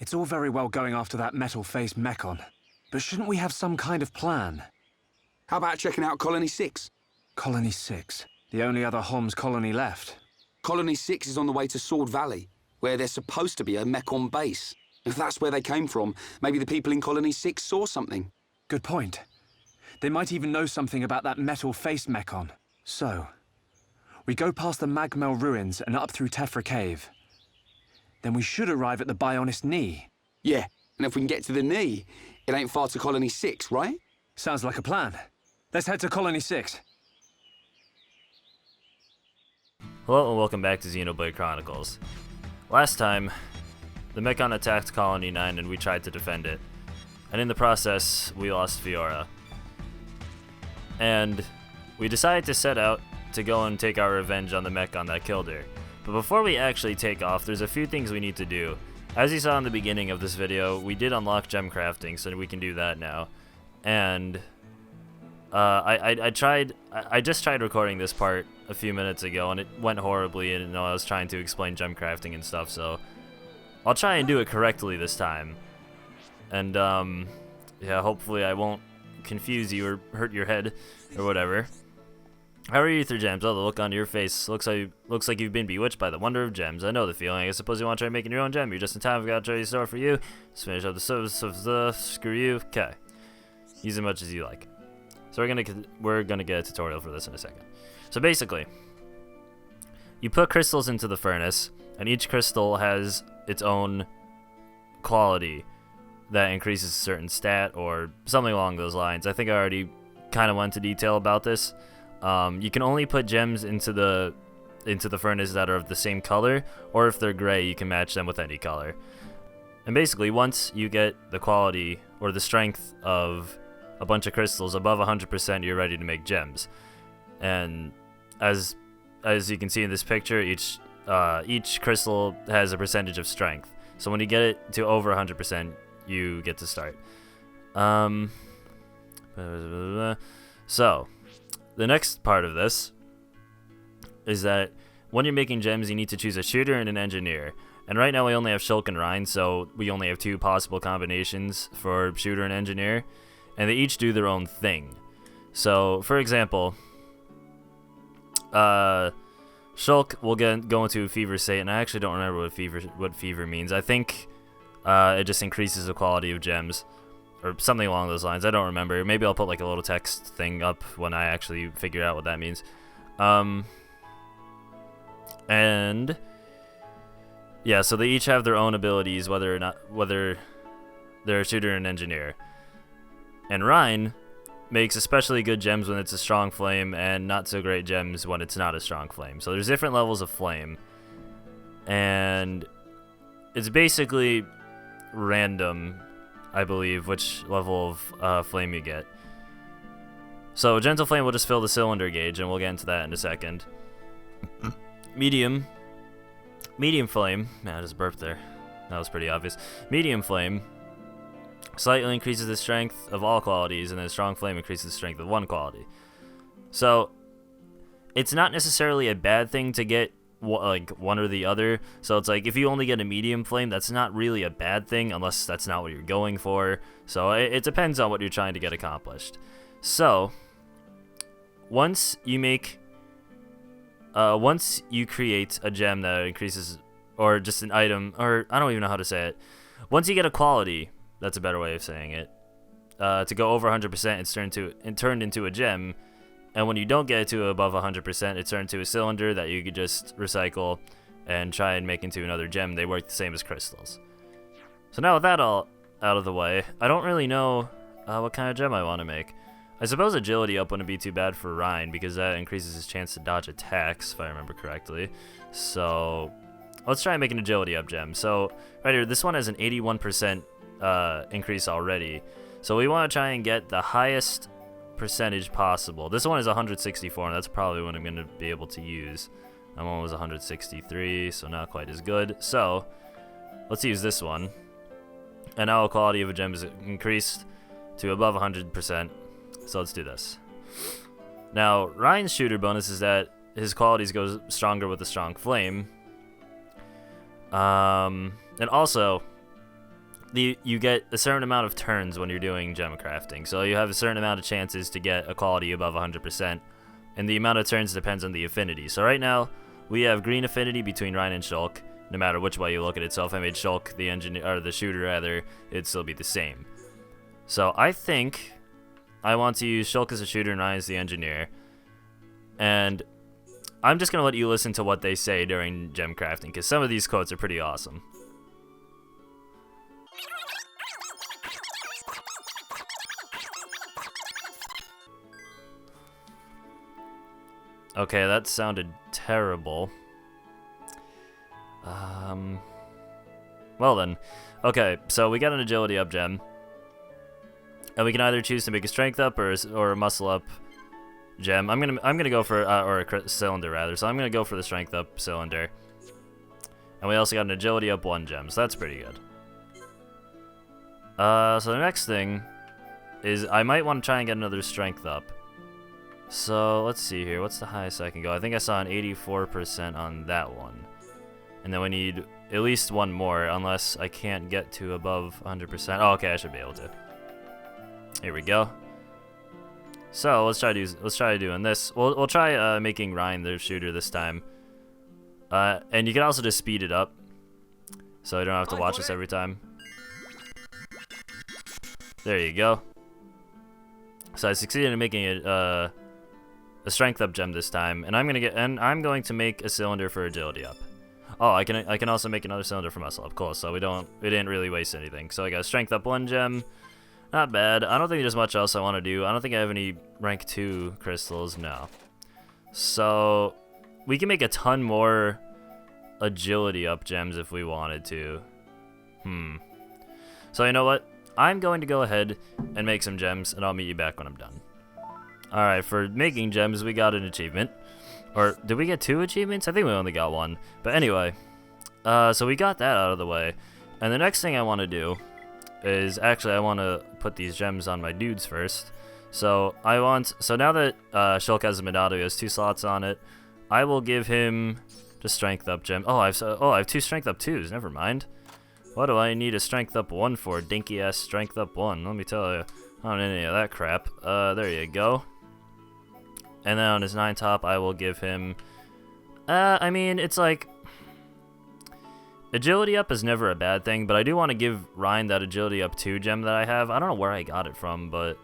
It's all very well going after that metal-faced Mechon, but shouldn't we have some kind of plan? How about checking out Colony 6? Colony 6, the only other Homs colony left. Colony 6 is on the way to Sword Valley, where there's supposed to be a Mechon base. If that's where they came from, maybe the people in Colony 6 saw something. Good point. They might even know something about that metal-faced Mechon. So, we go past the Magmel ruins and up through Tefra Cave. Then we should arrive at the Bionist Knee. Yeah, and if we can get to the knee, it ain't far to Colony 6, right? Sounds like a plan. Let's head to Colony 6. Hello and welcome back to Xenoblade Chronicles. Last time, the Mechon attacked Colony 9 and we tried to defend it. And in the process, we lost Fiora. And we decided to set out to go and take our revenge on the Mechon that killed her. But before we actually take off, there's a few things we need to do. As you saw in the beginning of this video, we did unlock gem crafting, so we can do that now. And I just tried recording this part a few minutes ago, and it went horribly, and I was trying to explain gem crafting and stuff, so I'll try and do it correctly this time. And yeah, hopefully I won't confuse you or hurt your head or whatever. How are you through gems? Oh, the look on your face looks like you've been bewitched by the wonder of gems. I know the feeling. I suppose you want to try making your own gem. You're just in time. I've got a trade store for you. Let's finish up the service of the screw you. Okay. Use as much as you like. So we're gonna get a tutorial for this in a second. So basically, you put crystals into the furnace, and each crystal has its own quality that increases a certain stat or something along those lines. I think I already kind of went into detail about this. You can only put gems into the furnace that are of the same color, or if they're gray, you can match them with any color. And basically, once you get the quality or the strength of a bunch of crystals above 100%, you're ready to make gems. And as you can see in this picture, each crystal has a percentage of strength. So when you get it to over 100%, you get to start. So the next part of this is that when you're making gems, you need to choose a shooter and an engineer. And right now we only have Shulk and Rein, so we only have two possible combinations for shooter and engineer, and they each do their own thing. So, for example, Shulk will go into a fever state, and I actually don't remember what fever means. I think it just increases the quality of gems, or something along those lines. I don't remember. Maybe I'll put like a little text thing up when I actually figure out what that means. And yeah, so they each have their own abilities, whether they're a shooter and engineer. And Rein makes especially good gems when it's a strong flame, and not so great gems when it's not a strong flame. So there's different levels of flame, and it's basically random, I believe, which level of flame you get. So gentle flame will just fill the cylinder gauge, and we'll get into that in a second. Medium flame, man, I just burped there. That was pretty obvious. Medium flame slightly increases the strength of all qualities, and then strong flame increases the strength of one quality. So it's not necessarily a bad thing to get like one or the other. So it's like if you only get a medium flame, that's not really a bad thing unless that's not what you're going for. So it depends on what you're trying to get accomplished. So once you create a gem that increases, or just an item, or I don't even know how to say it. Once you get a quality, that's a better way of saying it, to go over 100%, it's turned into a gem. And when you don't get it to above 100%, it's turned into a cylinder that you could just recycle and try and make into another gem. They work the same as crystals. So now with that all out of the way, I don't really know what kind of gem I want to make. I suppose agility up wouldn't be too bad for Rein, because that increases his chance to dodge attacks, if I remember correctly. So let's try and make an agility up gem. So right here, this one has an 81% increase already. So we want to try and get the highest percentage possible. This one is 164, and that's probably what I'm going to be able to use. That one was 163, so not quite as good. So let's use this one. And now the quality of a gem is increased to above 100%. So let's do this. Now, Ryan's shooter bonus is that his qualities go stronger with a strong flame. And also, you get a certain amount of turns when you're doing gem crafting. So you have a certain amount of chances to get a quality above 100%, and the amount of turns depends on the affinity. So right now, we have green affinity between Ryan and Shulk, no matter which way you look at it. So if I made Shulk the engineer, or the shooter rather, it'd still be the same. So I think I want to use Shulk as a shooter and Ryan as the engineer. And I'm just going to let you listen to what they say during gem crafting, because some of these quotes are pretty awesome. Okay, that sounded terrible. Well then. Okay, so we got an agility up gem. And we can either choose to make a strength up or a muscle up gem. I'm gonna go for or a cylinder rather. So I'm gonna go for the strength up cylinder. And we also got an agility up 1 gem, so that's pretty good. So the next thing is I might want to try and get another strength up. So let's see here. What's the highest I can go? I think I saw an 84% on that one. And then we need at least 1 more, unless I can't get to above 100%. Oh, okay, I should be able to. Here we go. So let's try doing this. We'll try making Ryan the shooter this time. And you can also just speed it up, so you don't have to watch this every time. There you go. So I succeeded in making it a strength up gem this time, and I'm going to make a cylinder for agility up. Oh, I can also make another cylinder for muscle up. Cool. So we didn't really waste anything. So I got a strength up 1 gem. Not bad. I don't think there's much else I want to do. I don't think I have any rank 2 crystals. No. So we can make a ton more agility up gems if we wanted to. So you know what? I'm going to go ahead and make some gems, and I'll meet you back when I'm done. Alright, for making gems, we got an achievement. Or, did we get 2 achievements? I think we only got 1. But anyway, so we got that out of the way. And the next thing I want to do is, actually, I want to put these gems on my dudes first. So now that Shulk has a Minato, he has 2 slots on it, I will give him the strength up gem. I have 2 strength up 2s, never mind. What do I need a strength up 1 for? Dinky ass strength up 1. Let me tell you, I don't need any of that crap. There you go. And then on his 9 top, I will give him, I mean, it's like, agility up is never a bad thing, but I do want to give Ryan that agility up 2 gem that I have. I don't know where I got it from, but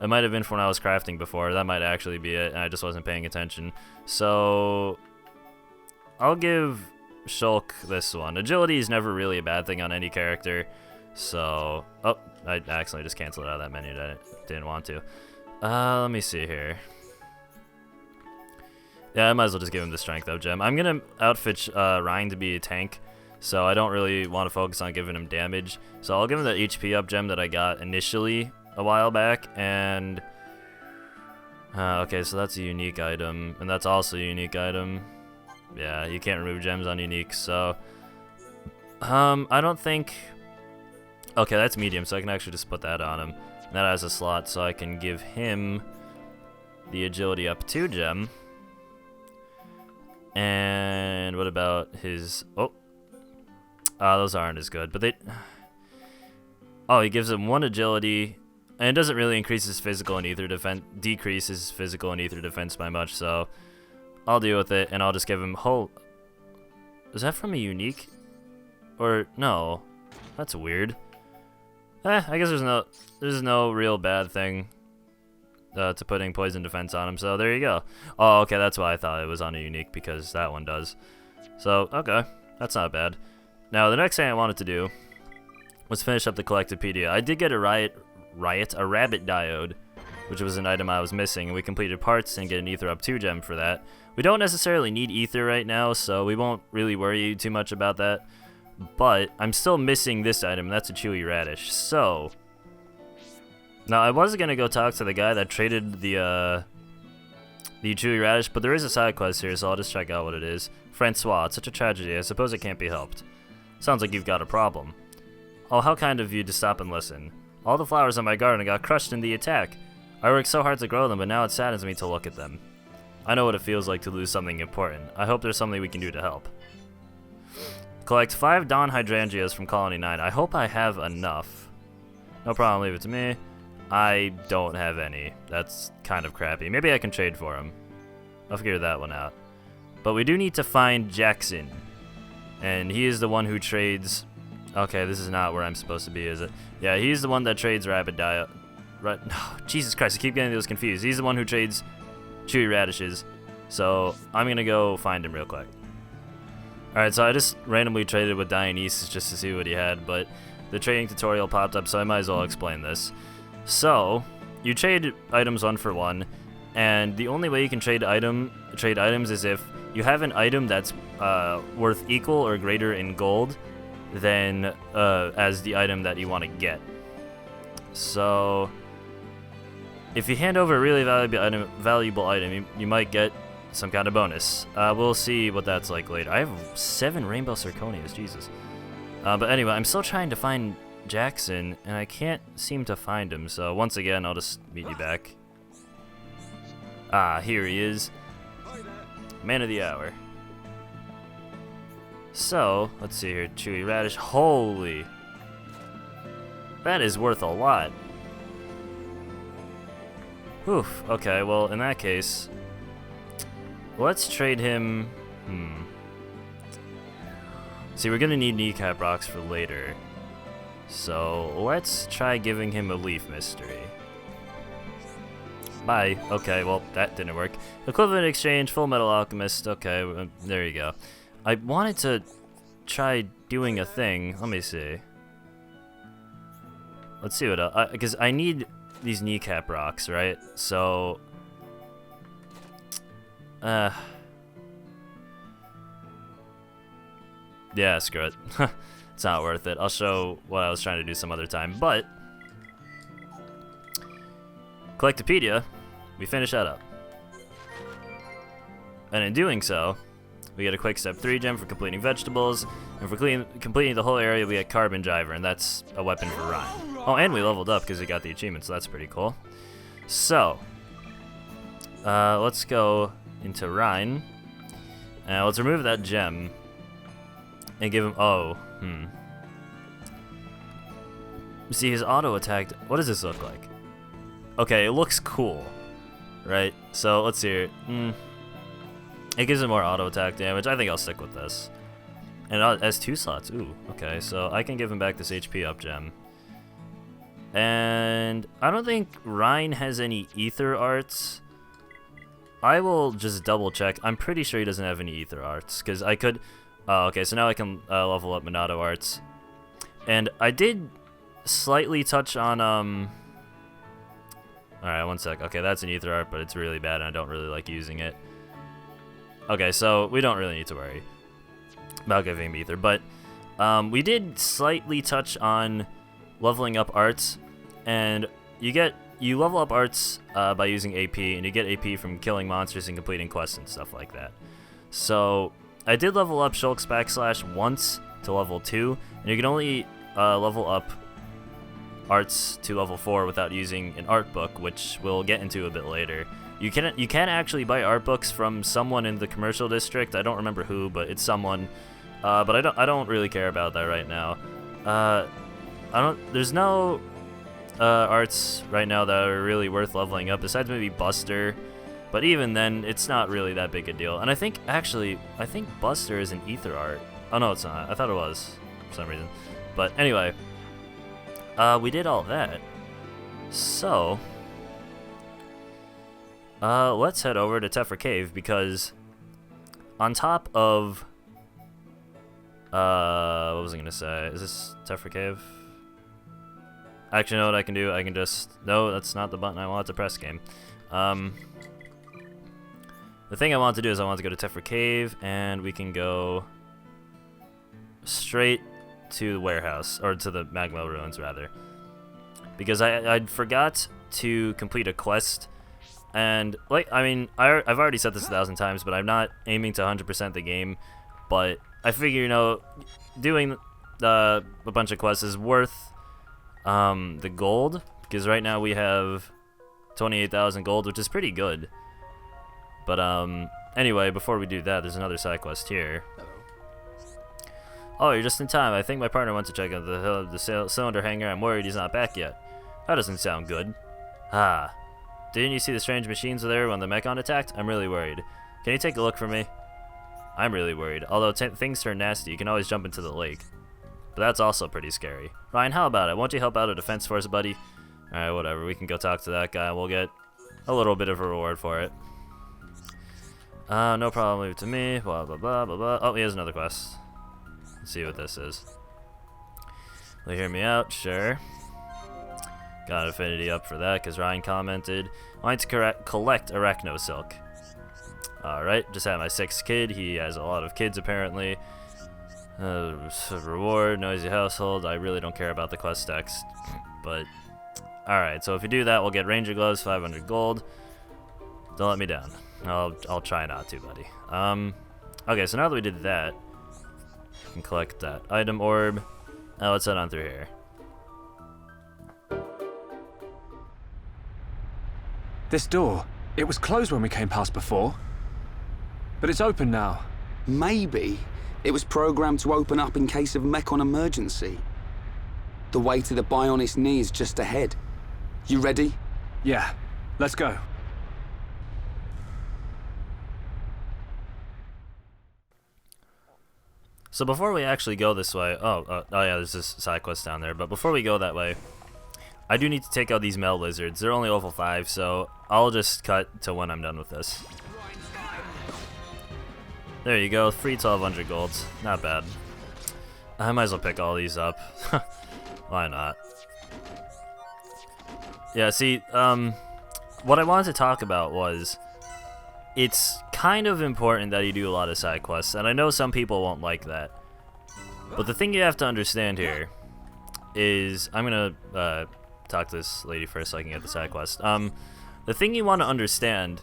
it might have been from when I was crafting before. That might actually be it, and I just wasn't paying attention. So I'll give Shulk this one. Agility is never really a bad thing on any character. So, oh, I accidentally just canceled out that menu that I didn't want to. Let me see here. Yeah, I might as well just give him the strength up gem. I'm going to outfit Ryan to be a tank, so I don't really want to focus on giving him damage. So I'll give him the HP up gem that I got initially a while back, and okay, so that's a unique item, and that's also a unique item. Yeah, you can't remove gems on unique, so I don't think, okay, that's medium, so I can actually just put that on him. And that has a slot, so I can give him the agility up 2 gem. And what about his, those aren't as good, but he gives him 1 agility, and it doesn't really increase his physical and ether defense, decrease his physical and ether defense by much, so I'll deal with it, and I'll just give him is that from a unique? Or, no, that's weird. I guess there's no real bad thing to putting poison defense on him, so there you go. Oh, okay, that's why I thought it was on a unique, because that one does. So, okay, that's not bad. Now, the next thing I wanted to do was finish up the Collectopedia. I did get a rabbit diode, which was an item I was missing, and we completed parts and get an ether up 2 gem for that. We don't necessarily need ether right now, so we won't really worry you too much about that. But I'm still missing this item, and that's a chewy radish. So now I was gonna go talk to the guy that traded the chewy radish, but there is a side quest here, so I'll just check out what it is. Francois, it's such a tragedy. I suppose it can't be helped. Sounds like you've got a problem. Oh, how kind of you to stop and listen. All the flowers in my garden got crushed in the attack. I worked so hard to grow them, but now it saddens me to look at them. I know what it feels like to lose something important. I hope there's something we can do to help. collect 5 Dawn Hydrangeas from Colony 9. I hope I have enough. No problem, leave it to me. I don't have any. That's kind of crappy. Maybe I can trade for him. I'll figure that one out. But we do need to find Jackson. And he is the one who trades... Okay, this is not where I'm supposed to be, is it? Yeah, he's the one that trades Rapid Diet. Right? Oh, Jesus Christ, I keep getting those confused. He's the one who trades Chewy Radishes. So, I'm gonna go find him real quick. Alright, so I just randomly traded with Dionysus just to see what he had, but the trading tutorial popped up, so I might as well explain this. So, you trade items 1 for 1, and the only way you can trade items is if you have an item that's worth equal or greater in gold than as the item that you want to get. So, if you hand over a really valuable item, you might get some kind of bonus. We'll see what that's like later. I have 7 Rainbow Zirconias, Jesus. But anyway, I'm still trying to find Jackson, and I can't seem to find him, so once again, I'll just meet you back. Ah, here he is. Man of the hour. So, let's see here. Chewy Radish. Holy. That is worth a lot. Oof. Okay, well, in that case, let's trade him. See, we're gonna need kneecap rocks for later. So, let's try giving him a leaf mystery. Bye. Okay, well, that didn't work. Equivalent exchange, Full Metal Alchemist. Okay, there you go. I wanted to try doing a thing. Let me see. Let's see what else. Because I need these kneecap rocks, right? So... yeah, screw it. It's not worth it. I'll show what I was trying to do some other time. But... Collectopedia, we finish that up. And in doing so, we get a quick step 3 gem for completing vegetables, and for completing the whole area, we get Carbon Driver, and that's a weapon for Ryan. Oh, and we leveled up because we got the achievement, so that's pretty cool. So, let's go into Ryan. Let's remove that gem and give him. See, his auto attack. What does this look like? Okay, it looks cool, right? So let's see here. It gives him more auto attack damage. I think I'll stick with this. And it has 2 slots. Ooh, okay. So I can give him back this HP up gem. And I don't think Ryan has any ether arts. I will just double check. I'm pretty sure he doesn't have any ether arts because I could. Oh, okay. So now I can level up Monado arts. And I did slightly touch on Alright, one sec. Okay, that's an ether art, but it's really bad and I don't really like using it. Okay, so we don't really need to worry about giving him ether, but we did slightly touch on leveling up arts, and you level up arts by using AP, and you get AP from killing monsters and completing quests and stuff like that. So I did level up Shulk's backslash once to level 2, and you can only level up arts to level 4 without using an art book, which we'll get into a bit later. You can actually buy art books from someone in the commercial district. I don't remember who, but it's someone. But I don't really care about that right now. There's no arts right now that are really worth leveling up besides maybe Buster. But even then, it's not really that big a deal. And I think Buster is an ether art. Oh no, it's not. I thought it was for some reason. But anyway, we did all that. So let's head over to Tephra Cave, because on top of what was I gonna say? Is this Tephra Cave? Actually, know what I can do? I can just... No, that's not the button I want to press, game. The thing I want to do is I want to go to Tephra Cave, and we can go straight to the warehouse, or to the Magma Ruins, rather. Because I forgot to complete a quest, and, like, I mean, I've already said this 1,000 times, but I'm not aiming to 100% the game, but I figure, you know, doing a bunch of quests is worth the gold, because right now we have 28,000 gold, which is pretty good. But anyway, before we do that, there's another side quest here. Oh, you're just in time. I think my partner went to check out the cylinder hangar. I'm worried he's not back yet. That doesn't sound good. Ah. Didn't you see the strange machines there when the Mechon attacked? I'm really worried. Can you take a look for me? I'm really worried. Although things turn nasty, you can always jump into the lake. But that's also pretty scary. Ryan, how about it? Won't you help out a defense force, buddy? Alright, whatever. We can go talk to that guy and we'll get a little bit of a reward for it. No problem. Leave it to me. Blah, blah, blah, blah, blah. Oh, he has another quest. Let's see what this is. Will you hear me out? Sure. Got affinity up for that because Ryan commented. Wanting to collect Arachno Silk. Alright, just had my 6th kid. He has a lot of kids apparently. Reward, noisy household. I really don't care about the quest text. But, alright, so if you do that, we'll get Ranger Gloves, 500 gold. Don't let me down. I'll try not to, buddy. Okay, so now that we did that, we can collect that item orb. Now let's head on through here. This door, it was closed when we came past before. But it's open now. Maybe it was programmed to open up in case of Mechon emergency. The way to the Bionis knee is just ahead. You ready? Yeah, let's go. So before we actually go this way, oh yeah, there's this side quest down there. But before we go that way, I do need to take out these Mel Lizards. They're only level 5, so I'll just cut to when I'm done with this. There you go, free 1200 golds. Not bad. I might as well pick all these up. Why not? Yeah, see, what I wanted to talk about was it's kind of important that you do a lot of side quests, and I know some people won't like that. But the thing you have to understand here is, I'm gonna talk to this lady first so I can get the side quest. The thing you want to understand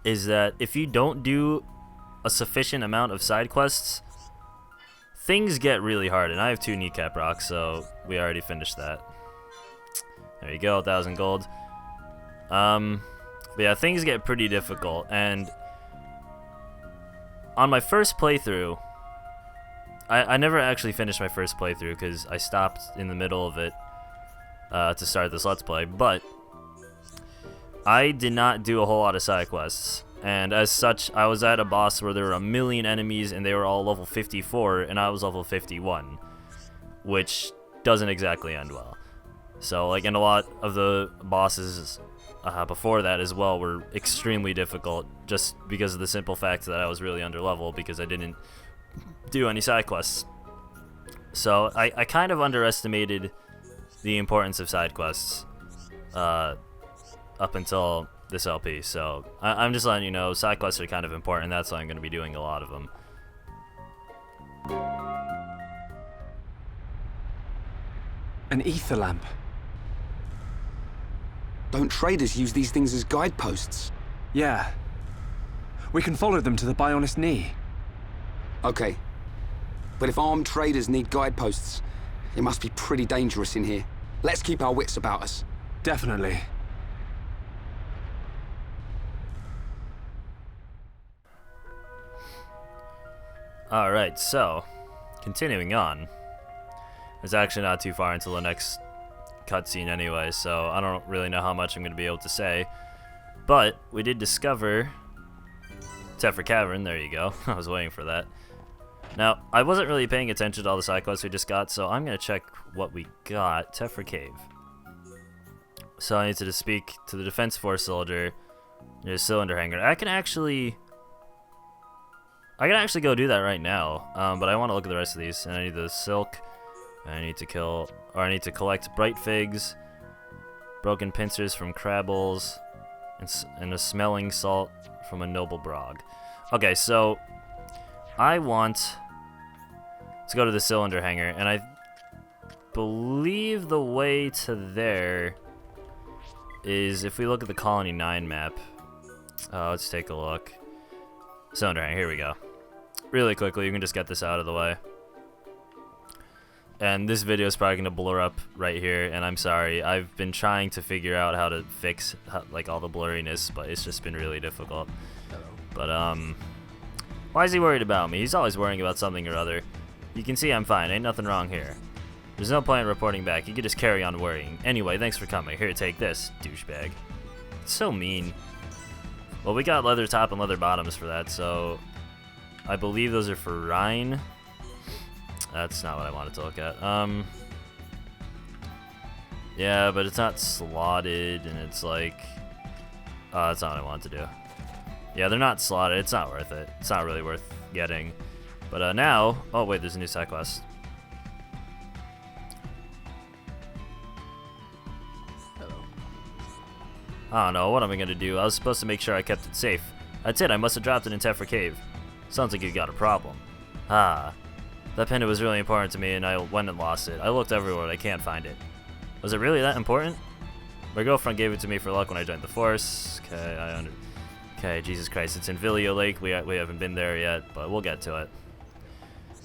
is that if you don't do a sufficient amount of side quests, things get really hard, and I have 2 kneecap rocks, so we already finished that. There you go, 1,000 gold. But yeah, things get pretty difficult, and on my first playthrough, I never actually finished my first playthrough because I stopped in the middle of it to start this Let's Play, but I did not do a whole lot of side quests, and as such, I was at a boss where there were 1,000,000 enemies and they were all level 54, and I was level 51, which doesn't exactly end well. So, like, and a lot of the bosses before that as well were extremely difficult, just because of the simple fact that I was really under level because I didn't do any side quests. So I kind of underestimated the importance of side quests up until this LP. So I'm just letting you know, side quests are kind of important. That's why I'm going to be doing a lot of them. An ether lamp. Don't traders use these things as guideposts? Yeah. We can follow them to the Bionis knee. Okay. But if armed traders need guideposts, it must be pretty dangerous in here. Let's keep our wits about us. Definitely. Alright, so, continuing on. It's actually not too far until the next cutscene anyway, so I don't really know how much I'm going to be able to say. But we did discover Tephra Cavern. There you go. I was waiting for that. Now, I wasn't really paying attention to all the side quests we just got, so I'm going to check what we got. Tephra Cave. So I need to speak to the Defense Force soldier near the cylinder hangar. I can actually go do that right now, but I want to look at the rest of these. And I need the silk. I need to collect bright figs, broken pincers from crabbles, and a smelling salt from a noble brog. Okay, so I want to go to the cylinder hangar, and I believe the way to there is if we look at the Colony 9 map. Let's take a look. Cylinder hangar, here we go. Really quickly, you can just get this out of the way. And this video is probably going to blur up right here, and I'm sorry. I've been trying to figure out how to fix like all the blurriness, but it's just been really difficult. But why is he worried about me? He's always worrying about something or other. You can see I'm fine. Ain't nothing wrong here. There's no point in reporting back. You could just carry on worrying. Anyway, thanks for coming. Here, take this, douchebag. It's so mean. Well, we got leather top and leather bottoms for that, so I believe those are for Rhine. That's not what I wanted to look at. Yeah, but it's not slotted, and it's like... Oh, that's not what I wanted to do. Yeah, they're not slotted. It's not worth it. It's not really worth getting. But now... Oh, wait, there's a new side quest. I don't know, what am I gonna do? I was supposed to make sure I kept it safe. That's it, I must have dropped it in Tephra Cave. Sounds like you got a problem. Ah. That pendant was really important to me and I went and lost it. I looked everywhere, but I can't find it. Was it really that important? My girlfriend gave it to me for luck when I joined the force. Okay, Jesus Christ, it's in Villia Lake. We haven't been there yet, but we'll get to it.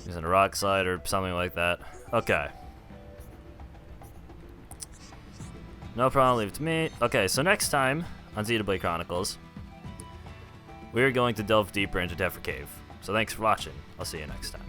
Using a rock slide or something like that. Okay. No problem, leave it to me. Okay, so next time on Xenoblade Chronicles, we're going to delve deeper into Tephra Cave. So thanks for watching. I'll see you next time.